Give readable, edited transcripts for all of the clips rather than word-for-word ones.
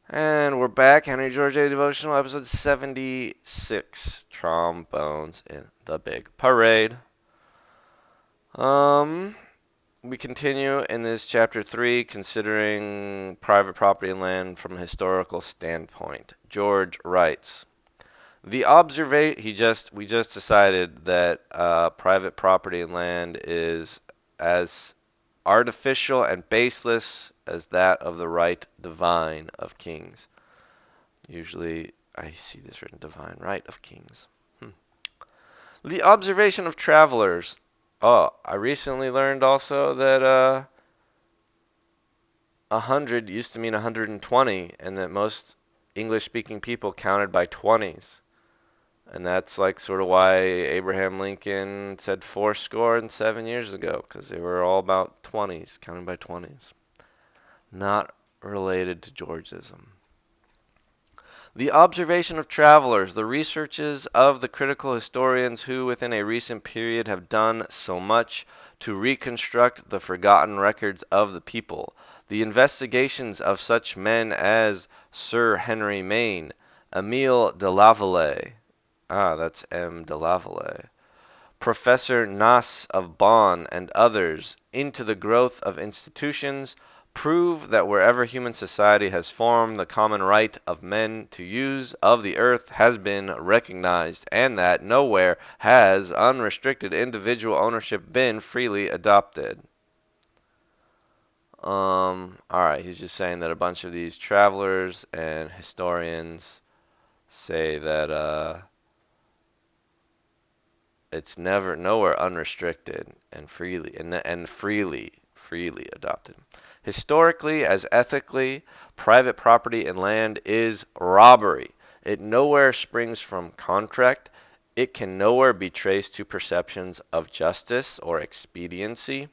And we're back. Henry George A. Devotional, episode 76. Trombones in the Big Parade. Um, we continue in this chapter 3, considering private property and land from a historical standpoint. George writes, we just decided that private property and land is as artificial and baseless as that of the right divine of kings. Usually I see this written divine right of kings. The observation of travelers. Oh, I recently learned also that 100 used to mean 120, and that most English-speaking people counted by 20s. And that's like sort of why Abraham Lincoln said 7 years ago, because they were all about 20s, counting by 20s. Not related to Georgism. The observation of travelers, the researches of the critical historians who within a recent period have done so much to reconstruct the forgotten records of the people, the investigations of such men as Sir Henry Maine, Emile de Lavallee, that's M. de Lavallee, Professor Nass of Bonn, and others, into the growth of institutions, prove that wherever human society has formed, the common right of men to use of the earth has been recognized, and that nowhere has unrestricted individual ownership been freely adopted. Alright, he's just saying that a bunch of these travelers and historians say that it's never nowhere unrestricted and freely adopted. Historically as ethically, private property and land is robbery. It nowhere springs from contract. It can nowhere be traced to perceptions of justice or expediency.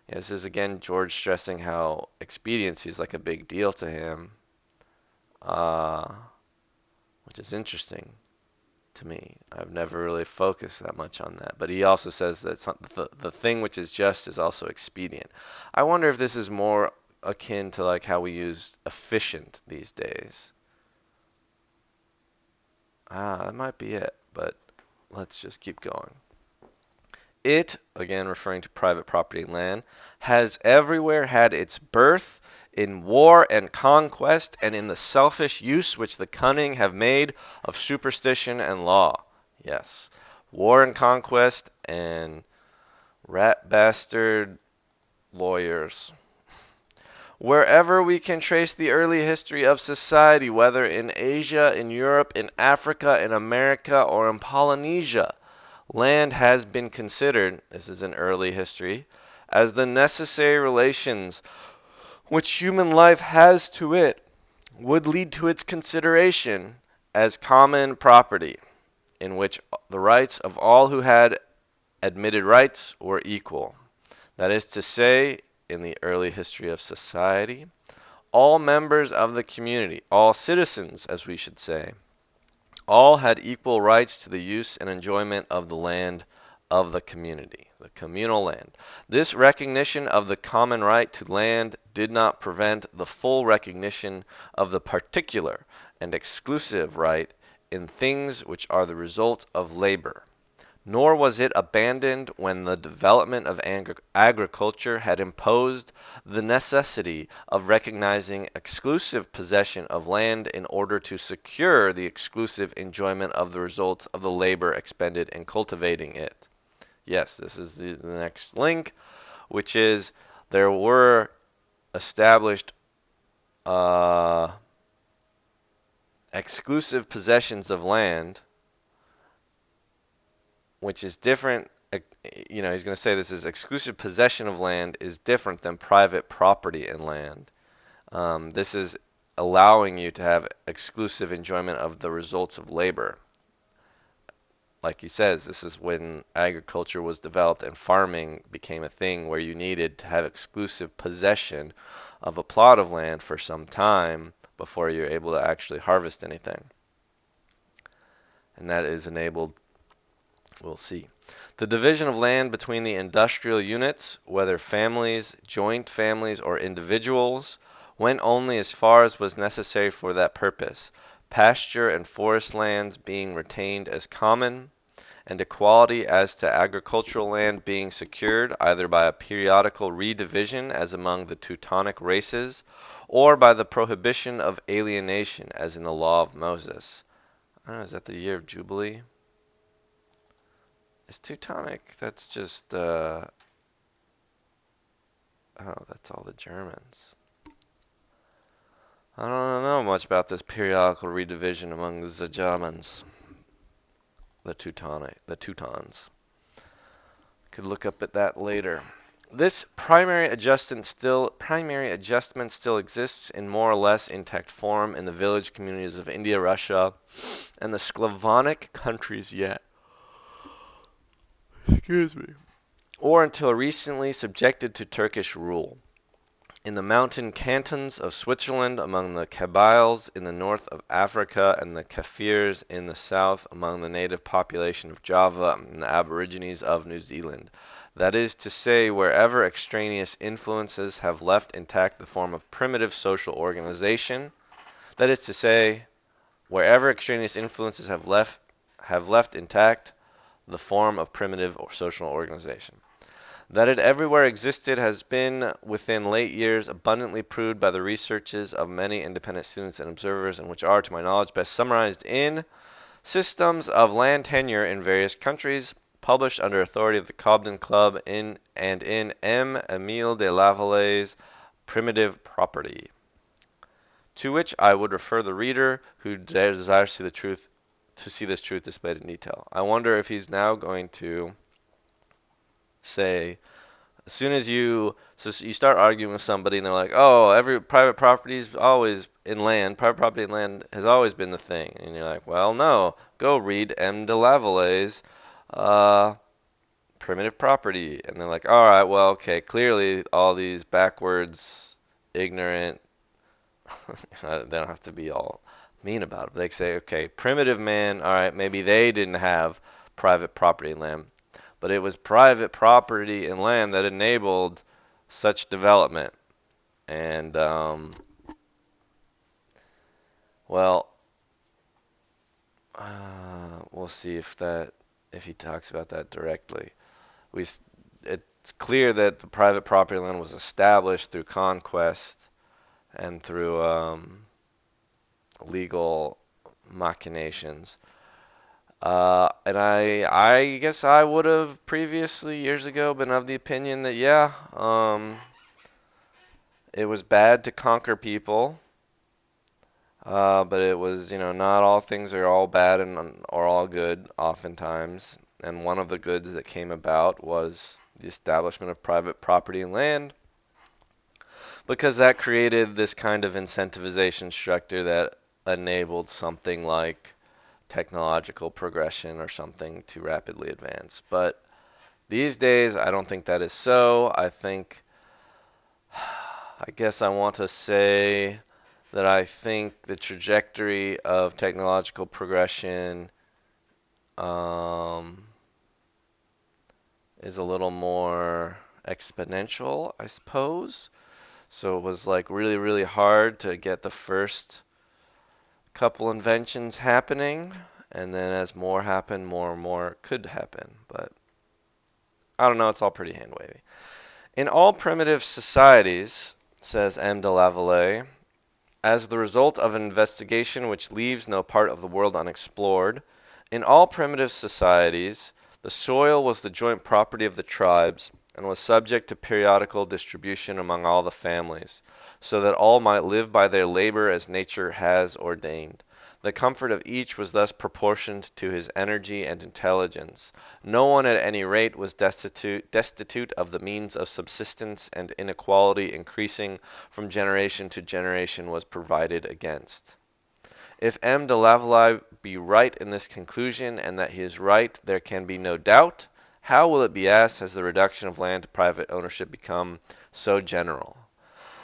Yeah, this is again George stressing how expediency is like a big deal to him, uh, which is interesting to me. I've never really focused that much on that. But he also says that the thing which is just is also expedient. I wonder if this is more akin to like how we use efficient these days. That might be it, but let's just keep going. It, again referring to private property and land, has everywhere had its birth in war and conquest, and in the selfish use which the cunning have made of superstition and law. Yes, war and conquest and rat bastard lawyers. Wherever we can trace the early history of society, whether in Asia, in Europe, in Africa, in America, or in Polynesia, land has been considered, this is in early history, as the necessary relations which human life has to it would lead to its consideration as common property, in which the rights of all who had admitted rights were equal. That is to say, in the early history of society, all members of the community, all citizens, as we should say, all had equal rights to the use and enjoyment of the land of the community, the communal land. This recognition of the common right to land did not prevent the full recognition of the particular and exclusive right in things which are the result of labor. Nor was it abandoned when the development of agriculture had imposed the necessity of recognizing exclusive possession of land in order to secure the exclusive enjoyment of the results of the labor expended in cultivating it. Yes, this is the next link, which is there were established exclusive possessions of land, which is different. He's going to say this is exclusive possession of land is different than private property in land. This is allowing you to have exclusive enjoyment of the results of labor. Like he says, this is when agriculture was developed and farming became a thing where you needed to have exclusive possession of a plot of land for some time before you're able to actually harvest anything. And that is enabled, we'll see. The division of land between the industrial units, whether families, joint families, or individuals, went only as far as was necessary for that purpose, pasture and forest lands being retained as common, and equality as to agricultural land being secured either by a periodical redivision as among the Teutonic races, or by the prohibition of alienation as in the law of Moses. I don't know, is that the year of Jubilee? It's Teutonic. That's just, oh, that's all the Germans. I don't know much about this periodical redivision among the Germans, the Teutons. Could look up at that later. This primary adjustment still exists in more or less intact form in the village communities of India, Russia, and the Slavonic countries yet. Excuse me. Or until recently subjected to Turkish rule. In the mountain cantons of Switzerland, among the Kabyles in the north of Africa, and the Kafirs in the south, among the native population of Java and the Aborigines of New Zealand. That is to say, wherever extraneous influences have left intact the form of primitive social organization. That is to say, wherever extraneous influences have left intact the form of primitive or social organization. That it everywhere existed has been, within late years, abundantly proved by the researches of many independent students and observers, and which are, to my knowledge, best summarized in Systems of Land Tenure in Various Countries, published under authority of the Cobden Club in M. Emile de Lavallee's Primitive Property, to which I would refer the reader who desires to see this truth displayed in detail. I wonder if he's now going to say, as soon as you start arguing with somebody and they're like, oh, every private property is always in land, private property in land has always been the thing, and you're like, well, no, go read M. de Lavallee's Primitive Property, and they're like, all right, well, okay, clearly all these backwards, ignorant, they don't have to be all mean about it. They say, okay, primitive man, all right, maybe they didn't have private property in land, but it was private property and land that enabled such development. And, well, we'll see if he talks about that directly. It's clear that the private property land was established through conquest and through legal machinations. And I guess I would have previously, years ago, been of the opinion that, yeah, it was bad to conquer people, but it was, not all things are all bad or all good, oftentimes. And one of the goods that came about was the establishment of private property and land, because that created this kind of incentivization structure that enabled something like technological progression or something to rapidly advance. But these days, I don't think that is so. I guess I want to say that I think the trajectory of technological progression is a little more exponential, I suppose. So it was like really, really hard to get the first couple inventions happening, and then as more happened, more and more could happen. But I don't know, it's all pretty hand wavy. In all primitive societies, says M. de Lavallee, as the result of an investigation which leaves no part of the world unexplored, in all primitive societies, the soil was the joint property of the tribes and was subject to periodical distribution among all the families, so that all might live by their labor as nature has ordained. The comfort of each was thus proportioned to his energy and intelligence. No one at any rate was destitute of the means of subsistence, and inequality increasing from generation to generation was provided against. If M. de Lavallee be right in this conclusion, and that he is right there can be no doubt, how, will it be asked, has the reduction of land to private ownership become so general?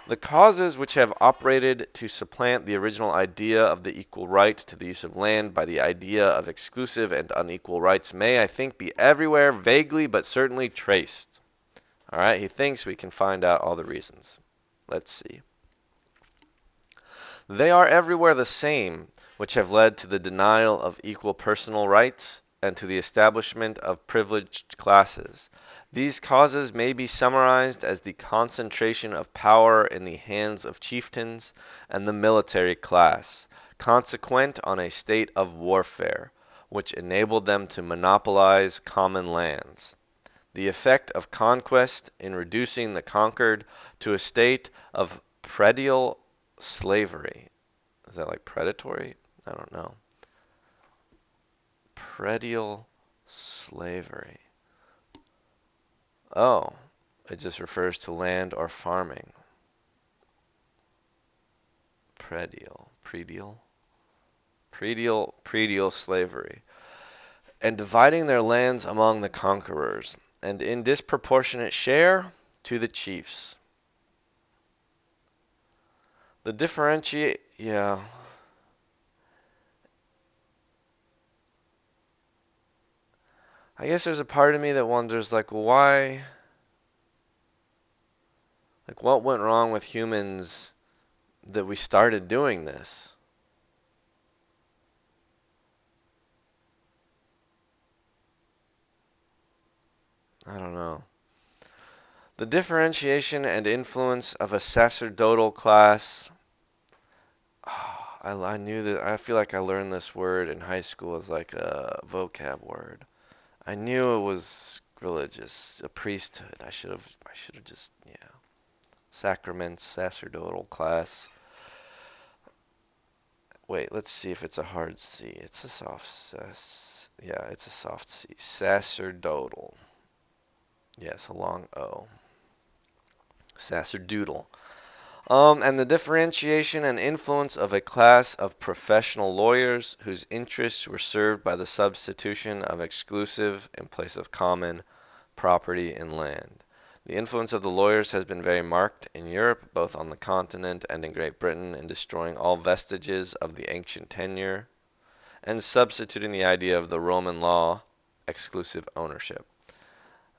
The causes which have operated to supplant the original idea of the equal right to the use of land by the idea of exclusive and unequal rights may, I think, be everywhere vaguely but certainly traced. All right, he thinks we can find out all the reasons. Let's see. They are everywhere the same, which have led to the denial of equal personal rights and to the establishment of privileged classes. These causes may be summarized as the concentration of power in the hands of chieftains and the military class, consequent on a state of warfare, which enabled them to monopolize common lands. The effect of conquest in reducing the conquered to a state of predial slavery. Is that like predatory? I don't know. Predial slavery. Oh, it just refers to land or farming. Predial slavery. And dividing their lands among the conquerors, and in disproportionate share to the chiefs. The differentiate, yeah. I guess there's a part of me that wonders, like, why, like, what went wrong with humans that we started doing this? I don't know. The differentiation and influence of a sacerdotal class. I knew that. I feel like I learned this word in high school as like a vocab word. I knew it was religious, a priesthood. I should have just, yeah. Sacraments, sacerdotal class. Wait, let's see if it's a hard C. It's a soft yeah, it's a soft C. Sacerdotal. Yes, a long O. Sacerdotal. And the differentiation and influence of a class of professional lawyers whose interests were served by the substitution of exclusive in place of common property in land. The influence of the lawyers has been very marked in Europe, both on the continent and in Great Britain, in destroying all vestiges of the ancient tenure and substituting the idea of the Roman law exclusive ownership.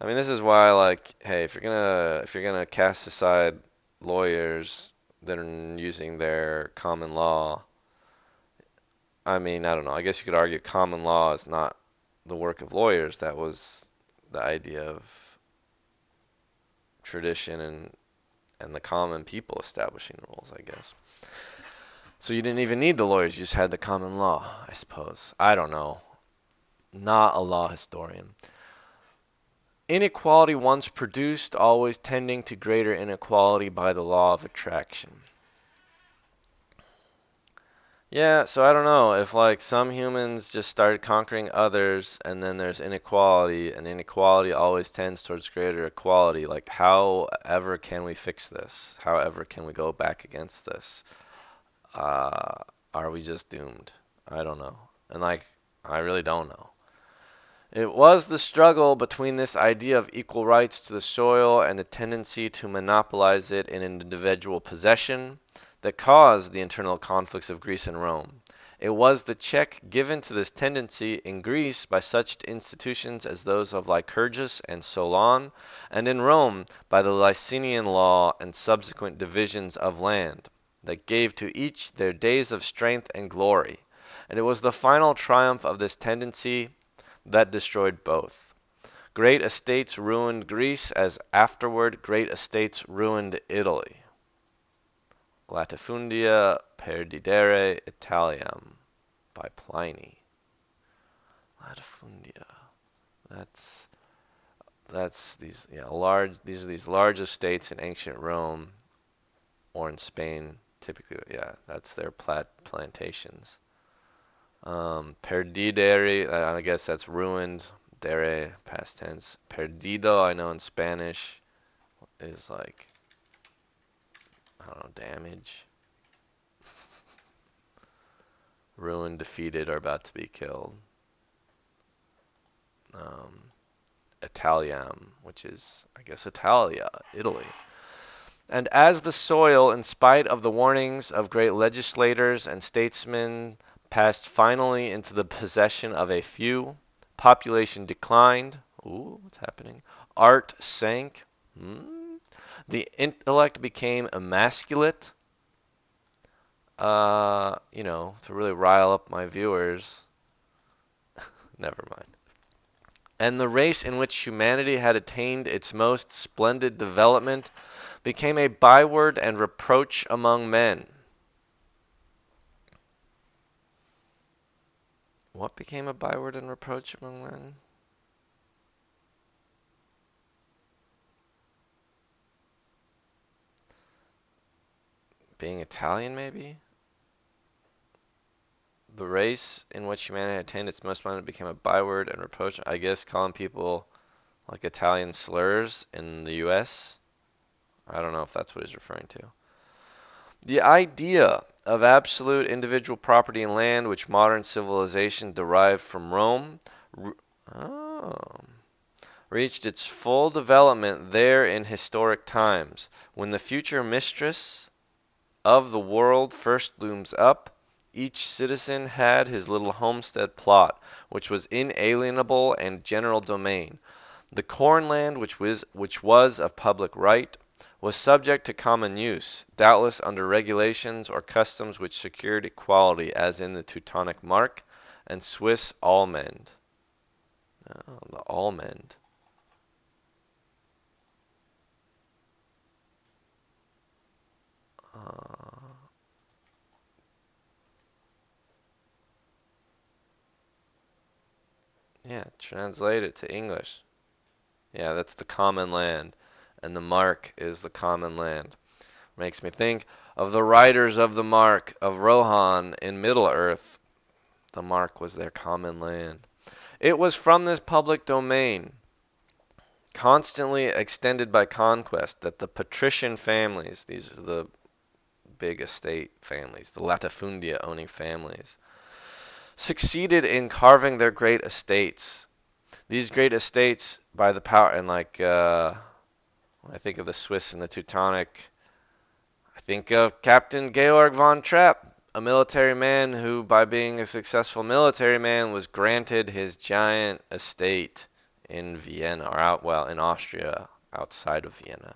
I mean, this is why, like, hey, if you're gonna cast aside lawyers that are using their common law, I mean, I don't know. I guess you could argue common law is not the work of lawyers. That was the idea of tradition and the common people establishing the rules, I guess. So you didn't even need the lawyers. You just had the common law, I suppose. I don't know. Not a law historian. Inequality once produced, always tending to greater inequality by the law of attraction. Yeah, so I don't know if like some humans just started conquering others and then there's inequality and inequality always tends towards greater equality. Like however can we fix this? However can we go back against this? Uh, are we just doomed? I don't know. And like I really don't know. It was the struggle between this idea of equal rights to the soil and the tendency to monopolize it in an individual possession that caused the internal conflicts of Greece and Rome. It was the check given to this tendency in Greece by such institutions as those of Lycurgus and Solon, and in Rome by the Licinian law and subsequent divisions of land, that gave to each their days of strength and glory. And it was the final triumph of this tendency that destroyed both. Great estates ruined Greece as afterward great estates ruined Italy. Latifundia perdidere Italiam by Pliny. Latifundia. That's these are these large estates in ancient Rome or in Spain typically, yeah, that's their plantations. Perdidere, I guess that's ruined. Dere, past tense. Perdido, I know in Spanish is like, I don't know, damage. Ruined, defeated, or about to be killed. Um, Italiam, which is, I guess, Italia, Italy. And as the soil, in spite of the warnings of great legislators and statesmen, passed finally into the possession of a few, population declined. Ooh, what's happening? Art sank. The intellect became emasculate. to really rile up my viewers. Never mind. And the race in which humanity had attained its most splendid development became a byword and reproach among men. What became a byword and reproach among men? Being Italian, maybe? The race in which humanity attained its most splendid became a byword and reproach. I guess calling people like Italian slurs in the US. I don't know if that's what he's referring to. The idea of absolute individual property in land, which modern civilization derived from Rome, oh, reached its full development there in historic times, when the future mistress of the world first looms up. Each citizen had his little homestead plot, which was inalienable and general domain. The cornland, which was of public right, was subject to common use, doubtless under regulations or customs which secured equality, as in the Teutonic Mark and Swiss Allmend. Oh, the Allmend. Yeah, translate it to English. Yeah, that's the common land, and the mark is the common land. Makes me think of the riders of the mark of Rohan in Middle-earth. The mark was their common land. It was from this public domain, constantly extended by conquest, that the patrician families, these are the big estate families, the Latifundia owning families, succeeded in carving their great estates. These great estates, by the power, and when I think of the Swiss and the Teutonic, I think of Captain Georg von Trapp, a military man who, by being a successful military man, was granted his giant estate in Vienna, in Austria, outside of Vienna.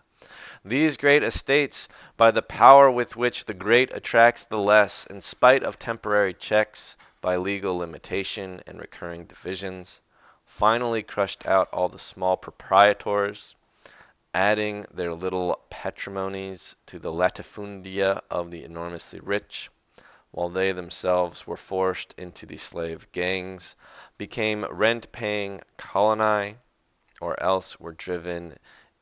These great estates, by the power with which the great attracts the less, in spite of temporary checks, by legal limitation and recurring divisions, finally crushed out all the small proprietors, adding their little patrimonies to the latifundia of the enormously rich, while they themselves were forced into the slave gangs, became rent-paying coloni, or else were driven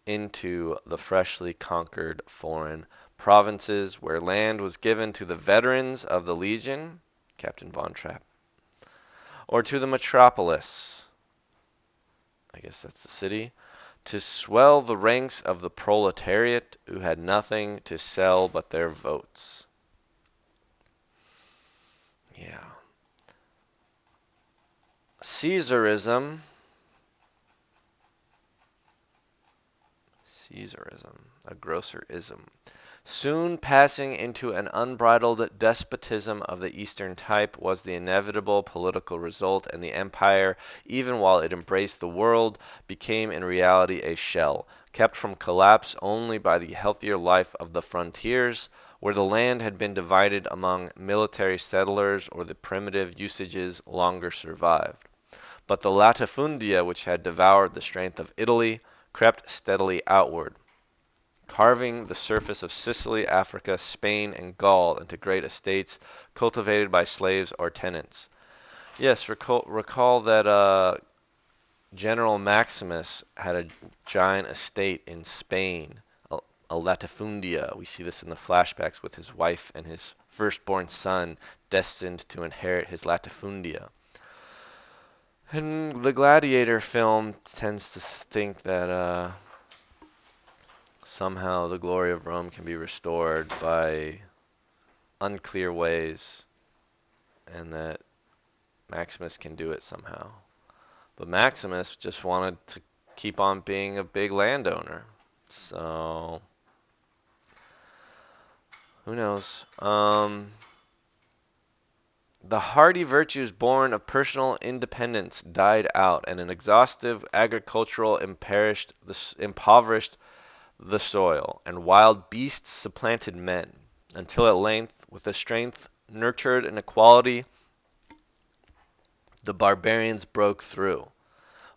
into the freshly conquered foreign provinces, where land was given to the veterans of the Legion, Captain Von Trapp, or to the metropolis, I guess that's the city, to swell the ranks of the proletariat, who had nothing to sell but their votes. Yeah. Caesarism, a grosser ism, soon passing into an unbridled despotism of the Eastern type, was the inevitable political result, and the empire, even while it embraced the world, became in reality a shell, kept from collapse only by the healthier life of the frontiers, where the land had been divided among military settlers, or the primitive usages longer survived. But the latifundia, which had devoured the strength of Italy, crept steadily outward, carving the surface of Sicily, Africa, Spain, and Gaul into great estates cultivated by slaves or tenants. Yes, recall that General Maximus had a giant estate in Spain, a latifundia. We see this in the flashbacks with his wife and his firstborn son destined to inherit his latifundia. And the Gladiator film tends to think that somehow the glory of Rome can be restored by unclear ways, and that Maximus can do it somehow. But Maximus just wanted to keep on being a big landowner. So, who knows? The hardy virtues born of personal independence died out, and an exhaustive agricultural impoverished the soil, and wild beasts supplanted men. until at length, with a strength nurtured in equality, the barbarians broke through.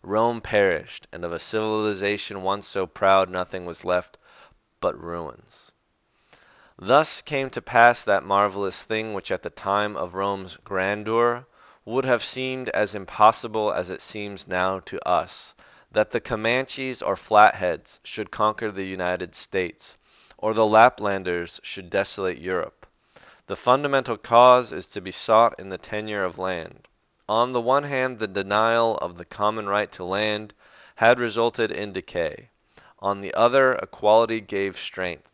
Rome perished, and of a civilization once so proud nothing was left but ruins. Thus came to pass that marvelous thing which at the time of Rome's grandeur would have seemed as impossible as it seems now to us, that the Comanches or Flatheads should conquer the United States, or the Laplanders should desolate Europe. The fundamental cause is to be sought in the tenure of land. On the one hand, the denial of the common right to land had resulted in decay. On the other, equality gave strength.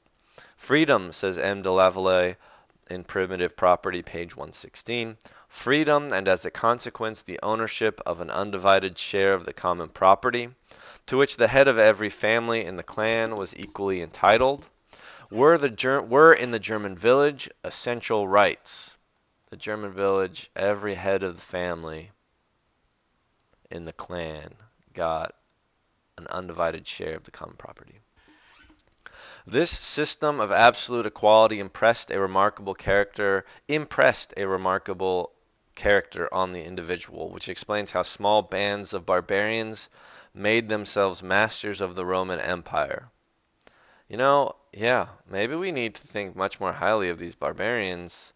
Freedom, says M. de Lavallee in Primitive Property, page 116, freedom, and as a consequence the ownership of an undivided share of the common property, to which the head of every family in the clan was equally entitled, were in the German village essential rights. The German village, every head of the family in the clan got an undivided share of the common property. This system of absolute equality impressed a remarkable character on the individual, which explains how small bands of barbarians made themselves masters of the Roman Empire. Yeah, maybe we need to think much more highly of these barbarians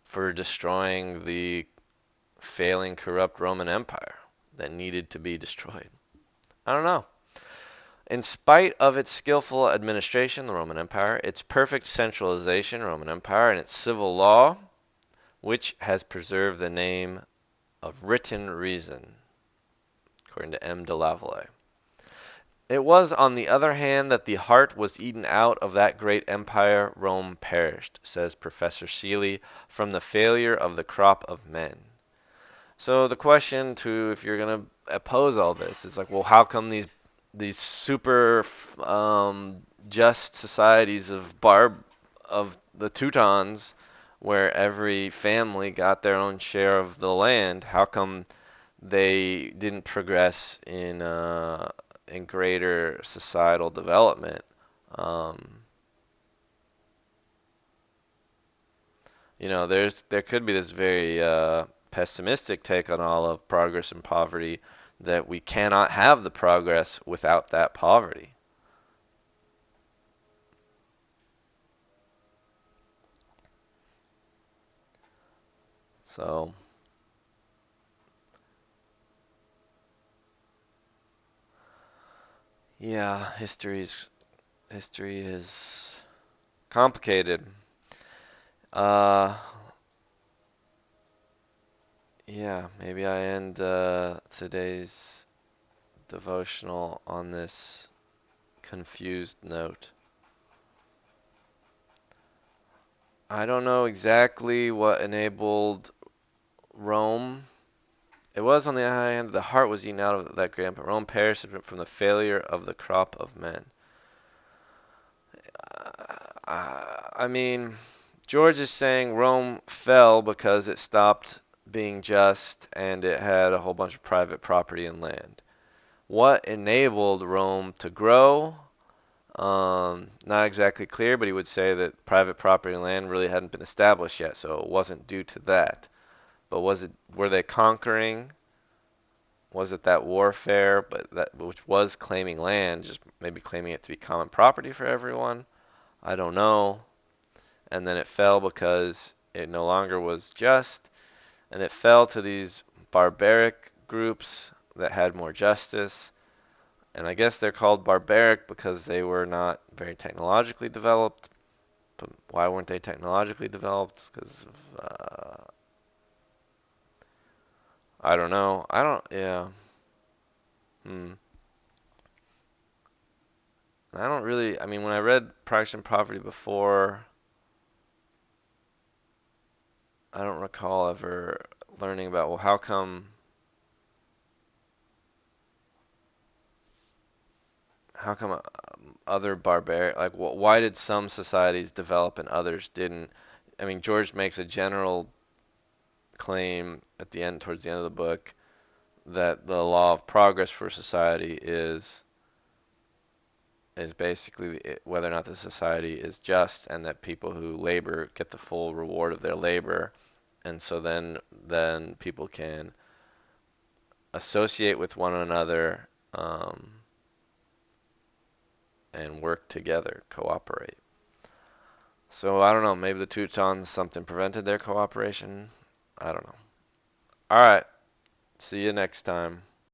for destroying the failing, corrupt Roman Empire that needed to be destroyed. I don't know. In spite of its skillful administration, the Roman Empire, its perfect centralization, Roman Empire, and its civil law, which has preserved the name of written reason, according to M. de Lavallee. It was, on the other hand, that the heart was eaten out of that great empire. Rome perished, says Professor Seeley, from the failure of the crop of men. So the question if you're going to oppose all this is like, well, how come these super just societies of the Teutons, where every family got their own share of the land, how come they didn't progress in greater societal development? Um, there could be this very pessimistic take on all of progress and poverty, that we cannot have the progress without that poverty. So, yeah, history is complicated. Uh, yeah, maybe I end today's devotional on this confused note. I don't know exactly what enabled Rome. It was, on the other hand, the heart was eaten out of that great empire. Rome perished from the failure of the crop of men. I mean, George is saying Rome fell because it stopped being just and it had a whole bunch of private property and land. What enabled Rome to grow? Not exactly clear, but he would say that private property and land really hadn't been established yet, so it wasn't due to that. But were they conquering? Was it that warfare, but which was claiming land, just maybe claiming it to be common property for everyone? I don't know. And then it fell because it no longer was just, and it fell to these barbaric groups that had more justice. And I guess they're called barbaric because they were not very technologically developed. But why weren't they technologically developed? Because of, I don't know. Yeah. Hmm. I don't really, I mean, when I read Progress and Poverty before, I don't recall ever learning about, well, how come other barbaric, like, why did some societies develop and others didn't? I mean, George makes a general claim at the end, towards the end of the book, that the law of progress for society is is basically whether or not the society is just, and that people who labor get the full reward of their labor. And so then people can associate with one another, and work together, cooperate. So I don't know, maybe the Teutons, something prevented their cooperation. I don't know. All right, see you next time.